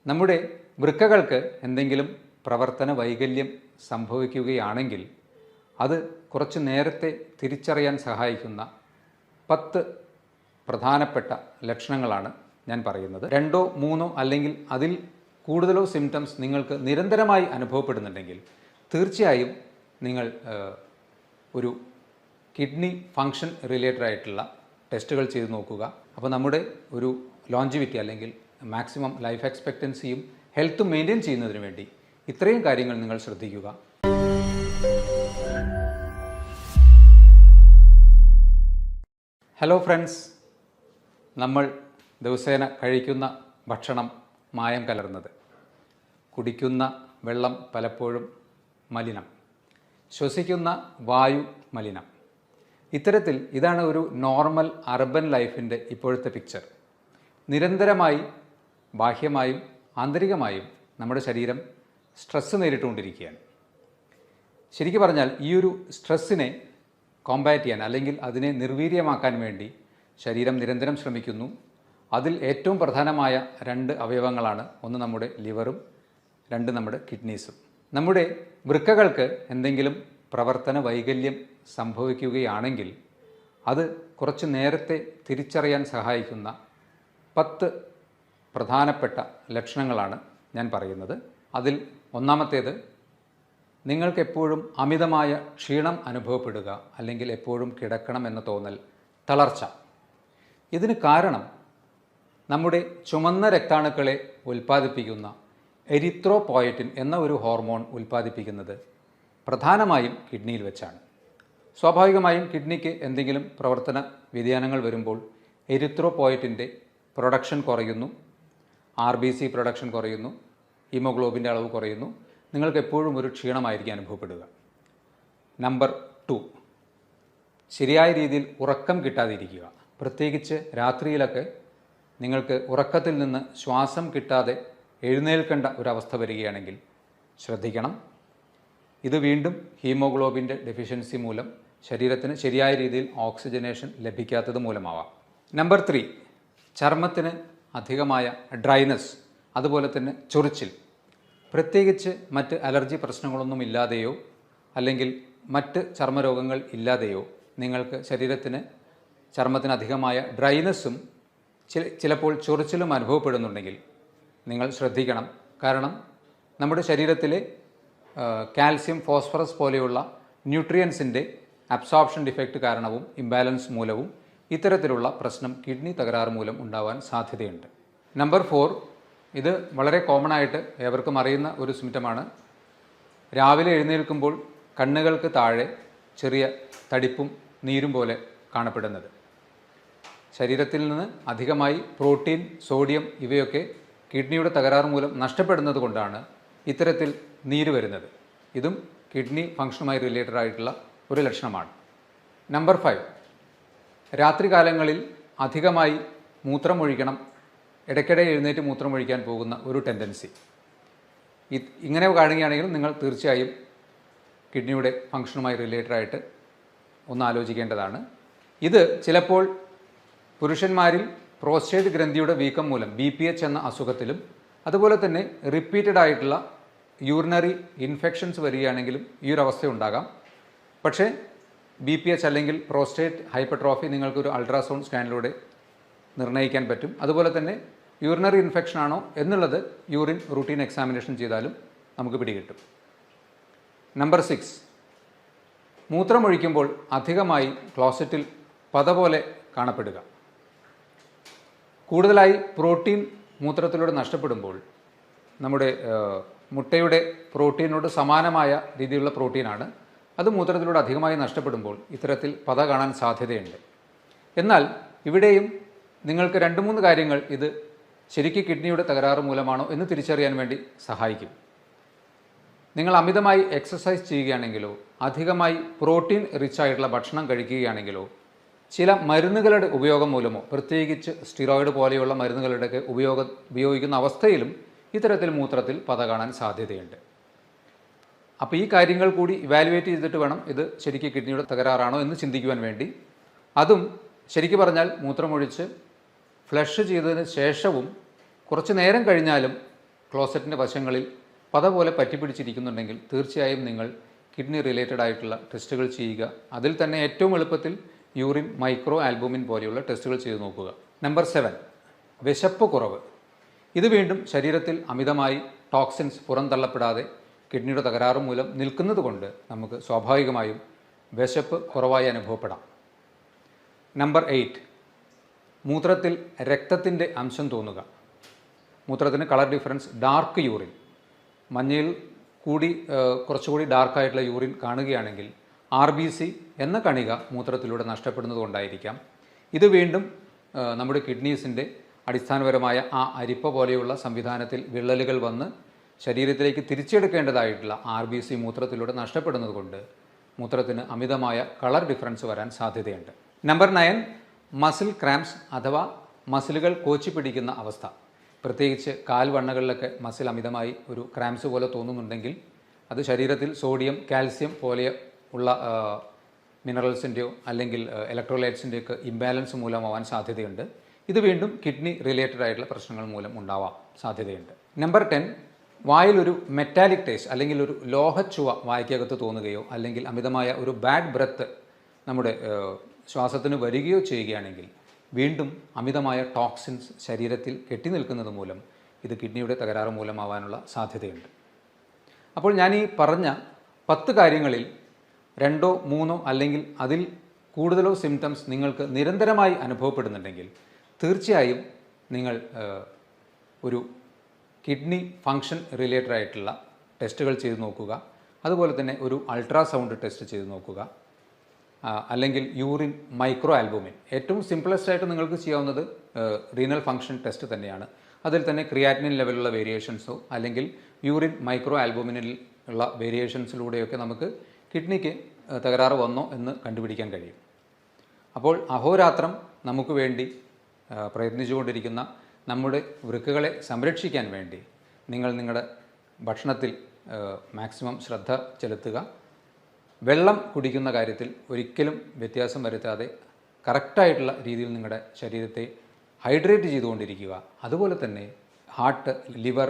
നമ്മുടെ വൃക്കകൾക്ക് എന്തെങ്കിലും പ്രവർത്തന വൈകല്യം സംഭവിക്കുകയാണെങ്കിൽ അത് കുറച്ച് നേരത്തെ തിരിച്ചറിയാൻ സഹായിക്കുന്ന 10 പ്രധാനപ്പെട്ട ലക്ഷണങ്ങളാണ് ഞാൻ പറയുന്നത്. 2 3 അല്ലെങ്കിൽ അതിൽ കൂടുതലോ സിംറ്റംസ് നിങ്ങൾക്ക് നിരന്തരമായി അനുഭവപ്പെടുന്നുണ്ടെങ്കിൽ തീർച്ചയായും നിങ്ങൾ ഒരു കിഡ്നി ഫങ്ഷൻ റിലേറ്റഡ് ആയിട്ടുള്ള ടെസ്റ്റുകൾ ചെയ്ത് നോക്കുക. അപ്പോൾ നമ്മുടെ ഒരു ലോഞ്ചിവിറ്റി അല്ലെങ്കിൽ മാക്സിമം ലൈഫ് എക്സ്പെക്റ്റൻസിയും ഹെൽത്തും മെയിൻറ്റെയിൻ ചെയ്യുന്നതിന് വേണ്ടി ഇത്രയും കാര്യങ്ങൾ നിങ്ങൾ ശ്രദ്ധിക്കുക. ഹലോ ഫ്രണ്ട്സ്, നമ്മൾ ദിവസേന കഴിക്കുന്ന ഭക്ഷണം മായം കലർന്നത്, കുടിക്കുന്ന വെള്ളം പലപ്പോഴും മലിനം, ശ്വസിക്കുന്ന വായു മലിനം. ഇത്തരത്തിൽ ഇതാണ് ഒരു നോർമൽ അർബൻ ലൈഫിൻ്റെ ഇപ്പോഴത്തെ പിക്ചർ. നിരന്തരമായി ബാഹ്യമായും ആന്തരികമായും നമ്മുടെ ശരീരം സ്ട്രെസ്സ് നേരിട്ടുകൊണ്ടിരിക്കുകയാണ്. ശരിക്കും പറഞ്ഞാൽ ഈ ഒരു സ്ട്രെസ്സിനെ കോമ്പാറ്റ് ചെയ്യാൻ അല്ലെങ്കിൽ അതിനെ നിർവീര്യമാക്കാൻ വേണ്ടി ശരീരം നിരന്തരം ശ്രമിക്കുന്നു. അതിൽ ഏറ്റവും പ്രധാനമായ 2 അവയവങ്ങളാണ്, ഒന്ന് നമ്മുടെ ലിവറും 2 നമ്മുടെ കിഡ്നീസും. നമ്മുടെ വൃക്കകൾക്ക് എന്തെങ്കിലും പ്രവർത്തന വൈകല്യം സംഭവിക്കുകയാണെങ്കിൽ അത് കുറച്ച് നേരത്തെ തിരിച്ചറിയാൻ സഹായിക്കുന്ന 10 പ്രധാനപ്പെട്ട ലക്ഷണങ്ങളാണ് ഞാൻ പറയുന്നത്. അതിൽ ഒന്നാമത്തേത്, നിങ്ങൾക്കെപ്പോഴും അമിതമായ ക്ഷീണം അനുഭവപ്പെടുക, അല്ലെങ്കിൽ എപ്പോഴും കിടക്കണം എന്ന തോന്നൽ, തളർച്ച. ഇതിന് കാരണം നമ്മുടെ ചുമന്ന രക്താണുക്കളെ ഉൽപ്പാദിപ്പിക്കുന്ന എരിത്രോപോയറ്റിൻ എന്ന ഒരു ഹോർമോൺ ഉൽപ്പാദിപ്പിക്കുന്നത് പ്രധാനമായും കിഡ്നിയിൽ വെച്ചാണ്. സ്വാഭാവികമായും കിഡ്നിക്ക് എന്തെങ്കിലും പ്രവർത്തന വ്യതിയാനങ്ങൾ വരുമ്പോൾ എരിത്രോപോയറ്റിൻ്റെ പ്രൊഡക്ഷൻ കുറയുന്നു, RBC പ്രൊഡക്ഷൻ കുറയുന്നു, ഹീമോഗ്ലോബിൻ്റെ അളവ് കുറയുന്നു. നിങ്ങൾക്ക് എപ്പോഴും ഒരു ക്ഷീണമായിരിക്കും അനുഭവപ്പെടുക. നമ്പർ 2, ശരിയായ രീതിയിൽ ഉറക്കം കിട്ടാതിരിക്കുക. പ്രത്യേകിച്ച് രാത്രിയിലൊക്കെ നിങ്ങൾക്ക് ഉറക്കത്തിൽ നിന്ന് ശ്വാസം കിട്ടാതെ എഴുന്നേൽക്കേണ്ട ഒരവസ്ഥ വരികയാണെങ്കിൽ ശ്രദ്ധിക്കണം. ഇത് വീണ്ടും ഹീമോഗ്ലോബിൻ്റെ ഡെഫിഷ്യൻസി മൂലം ശരീരത്തിന് ശരിയായ രീതിയിൽ ഓക്സിജനേഷൻ ലഭിക്കാത്തത് മൂലമാവാം. നമ്പർ 3, ചർമ്മത്തിന് അധികമായ ഡ്രൈനസ്, അതുപോലെ തന്നെ ചൊറിച്ചിൽ. പ്രത്യേകിച്ച് മറ്റ് അലർജി പ്രശ്നങ്ങളൊന്നും ഇല്ലാതെയോ അല്ലെങ്കിൽ മറ്റ് ചർമ്മരോഗങ്ങൾ ഇല്ലാതെയോ നിങ്ങൾക്ക് ചർമ്മത്തിന് അധികമായ ഡ്രൈനസ്സും ചിലപ്പോൾ ചൊറിച്ചിലും അനുഭവപ്പെടുന്നുണ്ടെങ്കിൽ നിങ്ങൾ ശ്രദ്ധിക്കണം. കാരണം നമ്മുടെ ശരീരത്തിലെ കാൽസ്യം, ഫോസ്ഫറസ് പോലെയുള്ള ന്യൂട്രിയൻസിൻ്റെ അബ്സോർപ്ഷൻ ഡിഫക്റ്റ് കാരണവും ഇംബാലൻസ് മൂലവും ഇത്തരത്തിലുള്ള പ്രശ്നം കിഡ്നി തകരാറ് മൂലം ഉണ്ടാവാൻ സാധ്യതയുണ്ട്. നമ്പർ 4, ഇത് വളരെ കോമൺ ആയിട്ട് ഏവർക്കും അറിയുന്ന ഒരു സിംറ്റമാണ്. രാവിലെ എഴുന്നേൽക്കുമ്പോൾ കണ്ണുകൾക്ക് താഴെ ചെറിയ തടിപ്പും നീരും പോലെ കാണപ്പെടുന്നത്. ശരീരത്തിൽ നിന്ന് അധികമായി പ്രോട്ടീൻ, സോഡിയം ഇവയൊക്കെ കിഡ്നിയുടെ തകരാറ് മൂലം നഷ്ടപ്പെടുന്നത് കൊണ്ടാണ് ഇത്തരത്തിൽ നീര് വരുന്നത്. ഇതും കിഡ്നി ഫങ്ഷനുമായി റിലേറ്റഡ് ആയിട്ടുള്ള ഒരു ലക്ഷണമാണ്. നമ്പർ 5, രാത്രികാലങ്ങളിൽ അധികമായി മൂത്രമൊഴിക്കണം, ഇടയ്ക്കിടെ എഴുന്നേറ്റ് മൂത്രമൊഴിക്കാൻ പോകുന്ന ഒരു ടെൻഡൻസി. ഇങ്ങനെ കാണുകയാണെങ്കിൽ നിങ്ങൾ തീർച്ചയായും കിഡ്നിയുടെ ഫങ്ഷനുമായി റിലേറ്റഡ് ആയിട്ട് ഒന്ന് ആലോചിക്കേണ്ടതാണ്. ഇത് ചിലപ്പോൾ പുരുഷന്മാരിൽ പ്രോസ്റ്റേറ്റ് ഗ്രന്ഥിയുടെ വീക്കം മൂലം BPH എന്ന അസുഖത്തിലും, അതുപോലെ തന്നെ റിപ്പീറ്റഡ് ആയിട്ടുള്ള യൂറിനറി ഇൻഫെക്ഷൻസ് വരികയാണെങ്കിലും ഈ ഒരു അവസ്ഥ ഉണ്ടാകാം. പക്ഷേ BPH അല്ലെങ്കിൽ പ്രോസ്റ്റേറ്റ് ഹൈപ്പർട്രോഫി നിങ്ങൾക്കൊരു അൾട്രാസൗണ്ട് സ്കാനിലൂടെ നിർണ്ണയിക്കാൻ പറ്റും. അതുപോലെ തന്നെ യൂറിനറി ഇൻഫെക്ഷൻ ആണോ എന്നുള്ളത് യൂറിൻ റൂട്ടീൻ എക്സാമിനേഷൻ ചെയ്താലും നമുക്ക് പിടികിട്ടും. നമ്പർ 6, മൂത്രമൊഴിക്കുമ്പോൾ അധികമായി ക്ലോസറ്റിൽ പത പോലെ കാണപ്പെടുക. കൂടുതലായി പ്രോട്ടീൻ മൂത്രത്തിലൂടെ നഷ്ടപ്പെടുമ്പോൾ, നമ്മുടെ മുട്ടയുടെ പ്രോട്ടീനോട് സമാനമായ രീതിയിലുള്ള പ്രോട്ടീനാണ്, അത് മൂത്രത്തിലൂടെ അധികമായി നഷ്ടപ്പെടുമ്പോൾ ഇത്തരത്തിൽ പത കാണാൻ സാധ്യതയുണ്ട്. എന്നാൽ ഇവിടെയും നിങ്ങൾക്ക് 2-3 കാര്യങ്ങൾ ഇത് ശരിക്കും കിഡ്നിയുടെ തകരാറ് മൂലമാണോ എന്ന് തിരിച്ചറിയാൻ വേണ്ടി സഹായിക്കും. നിങ്ങൾ അമിതമായി എക്സസൈസ് ചെയ്യുകയാണെങ്കിലോ അധികമായി പ്രോട്ടീൻ റിച്ച് ആയിട്ടുള്ള ഭക്ഷണം കഴിക്കുകയാണെങ്കിലോ ചില മരുന്നുകളുടെ ഉപയോഗം മൂലമോ, പ്രത്യേകിച്ച് സ്റ്റിറോയിഡ് പോലെയുള്ള മരുന്നുകളുടെയൊക്കെ ഉപയോഗിക്കുന്ന അവസ്ഥയിലും ഇത്തരത്തിൽ മൂത്രത്തിൽ പത കാണാൻ സാധ്യതയുണ്ട്. അപ്പോൾ ഈ കാര്യങ്ങൾ കൂടി ഇവാലുവേറ്റ് ചെയ്തിട്ട് വേണം ഇത് ശരിക്കും കിഡ്നിയുടെ തകരാറാണോ എന്ന് ചിന്തിക്കുവാൻ വേണ്ടി. അതും ശരിക്കും പറഞ്ഞാൽ മൂത്രമൊഴിച്ച് ഫ്ലഷ് ചെയ്തതിന് ശേഷവും കുറച്ച് നേരം കഴിഞ്ഞാലും ക്ലോസറ്റിൻ്റെ വശങ്ങളിൽ പത പോലെ പറ്റിപ്പിടിച്ചിരിക്കുന്നുണ്ടെങ്കിൽ തീർച്ചയായും നിങ്ങൾ കിഡ്നി റിലേറ്റഡ് ആയിട്ടുള്ള ടെസ്റ്റുകൾ ചെയ്യുക. അതിൽ തന്നെ ഏറ്റവും എളുപ്പത്തിൽ യൂറിൻ മൈക്രോ ആൽബുമിൻ പോലെയുള്ള ടെസ്റ്റുകൾ ചെയ്തു നോക്കുക. നമ്പർ 7, വിശപ്പ് കുറവ്. ഇത് വീണ്ടും ശരീരത്തിൽ അമിതമായി ടോക്സിൻസ് പുറന്തള്ളപ്പെടാതെ കിഡ്നിയുടെ തകരാറ് മൂലം നിൽക്കുന്നത് കൊണ്ട് നമുക്ക് സ്വാഭാവികമായും വിശപ്പ് കുറവായി അനുഭവപ്പെടാം. നമ്പർ 8, മൂത്രത്തിൽ രക്തത്തിൻ്റെ അംശം തോന്നുക. മൂത്രത്തിന് കളർ ഡിഫറൻസ്, ഡാർക്ക് യൂറിൻ, മഞ്ഞയിൽ കൂടി കുറച്ചുകൂടി ഡാർക്കായിട്ടുള്ള യൂറിൻ കാണുകയാണെങ്കിൽ RBC എന്ന കണിക മൂത്രത്തിലൂടെ നഷ്ടപ്പെടുന്നത് കൊണ്ടായിരിക്കാം. ഇത് വീണ്ടും നമ്മുടെ കിഡ്നീസിൻ്റെ അടിസ്ഥാനപരമായ ആ അരിപ്പ പോലെയുള്ള സംവിധാനത്തിൽ വിള്ളലുകൾ വന്ന് ശരീരത്തിലേക്ക് തിരിച്ചെടുക്കേണ്ടതായിട്ടുള്ള RBC മൂത്രത്തിലൂടെ നഷ്ടപ്പെടുന്നത് കൊണ്ട് മൂത്രത്തിന് അമിതമായ കളർ ഡിഫറൻസ് വരാൻ സാധ്യതയുണ്ട്. നമ്പർ 9, മസിൽ ക്രാംസ് അഥവാ മസിലുകൾ കോച്ചി പിടിക്കുന്ന അവസ്ഥ. പ്രത്യേകിച്ച് കാൽവണ്ണകളിലൊക്കെ മസിൽ അമിതമായി ഒരു ക്രാംസ് പോലെ തോന്നുന്നുണ്ടെങ്കിൽ അത് ശരീരത്തിൽ സോഡിയം, കാൽസ്യം പോലെ ഉള്ള മിനറൽസിൻ്റെയോ അല്ലെങ്കിൽ ഇലക്ട്രോലൈറ്റ്സിൻ്റെയൊക്കെ ഇംബാലൻസ് മൂലമാവാൻ സാധ്യതയുണ്ട്. ഇത് വീണ്ടും കിഡ്നി റിലേറ്റഡ് ആയിട്ടുള്ള പ്രശ്നങ്ങൾ മൂലം ഉണ്ടാവാൻ സാധ്യതയുണ്ട്. നമ്പർ 10, വായിലൊരു മെറ്റാലിക് ടേസ്റ്റ് അല്ലെങ്കിൽ ഒരു ലോഹച്ചുവ വായ്ക്കകത്ത് തോന്നുകയോ അല്ലെങ്കിൽ അമിതമായ ഒരു ബാഡ് ബ്രെത്ത് നമ്മുടെ ശ്വാസത്തിന് വരികയോ ചെയ്യുകയാണെങ്കിൽ വീണ്ടും അമിതമായ ടോക്സിൻസ് ശരീരത്തിൽ കെട്ടി നിൽക്കുന്നത് മൂലം ഇത് കിഡ്നിയുടെ തകരാറ് മൂലമാവാനുള്ള സാധ്യതയുണ്ട്. അപ്പോൾ ഞാൻ ഈ പറഞ്ഞ 10 കാര്യങ്ങളിൽ 2 3 അല്ലെങ്കിൽ അതിൽ കൂടുതലോ സിംറ്റംസ് നിങ്ങൾക്ക് നിരന്തരമായി അനുഭവപ്പെടുന്നുണ്ടെങ്കിൽ തീർച്ചയായും നിങ്ങൾ ഒരു കിഡ്നി ഫങ്ഷൻ റിലേറ്റഡ് ആയിട്ടുള്ള ടെസ്റ്റുകൾ ചെയ്ത് നോക്കുക. അതുപോലെ തന്നെ ഒരു അൾട്രാസൗണ്ട് ടെസ്റ്റ് ചെയ്ത് നോക്കുക. അല്ലെങ്കിൽ യൂറിൻ മൈക്രോ ആൽബുമിൻ, ഏറ്റവും സിംപിളസ്റ്റ് ആയിട്ട് നിങ്ങൾക്ക് ചെയ്യാവുന്നത് റീനൽ ഫങ്ഷൻ ടെസ്റ്റ് തന്നെയാണ്. അതിൽ തന്നെ ക്രിയാറ്റിനിൻ ലെവലുള്ള വേരിയേഷൻസോ അല്ലെങ്കിൽ യൂറിൻ മൈക്രോ ആൽബുമിനിൽ ഉള്ള വേരിയേഷൻസിലൂടെയൊക്കെ നമുക്ക് കിഡ്നിക്ക് തകരാറ് വന്നോ എന്ന് കണ്ടുപിടിക്കാൻ കഴിയും. അപ്പോൾ അഹോരാത്രം നമുക്ക് വേണ്ടി പ്രയത്നിച്ചുകൊണ്ടിരിക്കുന്ന നമ്മുടെ വൃക്കകളെ സംരക്ഷിക്കാൻ വേണ്ടി നിങ്ങൾ നിങ്ങളുടെ ഭക്ഷണത്തിൽ മാക്സിമം ശ്രദ്ധ ചെലുത്തുക. വെള്ളം കുടിക്കുന്ന കാര്യത്തിൽ ഒരിക്കലും വ്യത്യാസം വരുത്താതെ കറക്റ്റായിട്ടുള്ള രീതിയിൽ നിങ്ങളുടെ ശരീരത്തെ ഹൈഡ്രേറ്റ് ചെയ്തുകൊണ്ടിരിക്കുക. അതുപോലെ തന്നെ ഹാർട്ട്, ലിവർ,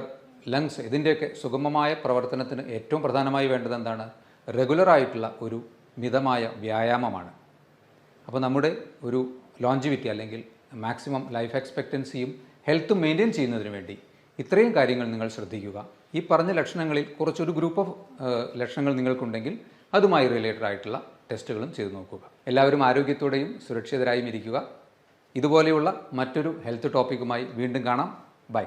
ലങ്സ് ഇതിൻ്റെയൊക്കെ സുഗമമായ പ്രവർത്തനത്തിന് ഏറ്റവും പ്രധാനമായി വേണ്ടത് എന്താണ്? റെഗുലറായിട്ടുള്ള ഒരു മിതമായ വ്യായാമമാണ്. അപ്പോൾ നമ്മുടെ ഒരു ലോഞ്ചിവിറ്റി അല്ലെങ്കിൽ മാക്സിമം ലൈഫ് എക്സ്പെക്റ്റൻസിയും ഹെൽത്തും മെയിൻറ്റെയിൻ ചെയ്യുന്നതിന് വേണ്ടി ഇത്രയും കാര്യങ്ങൾ നിങ്ങൾ ശ്രദ്ധിക്കുക. ഈ പറഞ്ഞ ലക്ഷണങ്ങളിൽ കുറച്ചൊരു ഗ്രൂപ്പ് ഓഫ് ലക്ഷണങ്ങൾ നിങ്ങൾക്കുണ്ടെങ്കിൽ അതുമായി റിലേറ്റഡ് ആയിട്ടുള്ള ടെസ്റ്റുകളും ചെയ്തു നോക്കുക. എല്ലാവരും ആരോഗ്യത്തോടെയും സുരക്ഷിതരായും ഇരിക്കുക. ഇതുപോലെയുള്ള മറ്റൊരു ഹെൽത്ത് ടോപ്പിക്കുമായി വീണ്ടും കാണാം. ബൈ.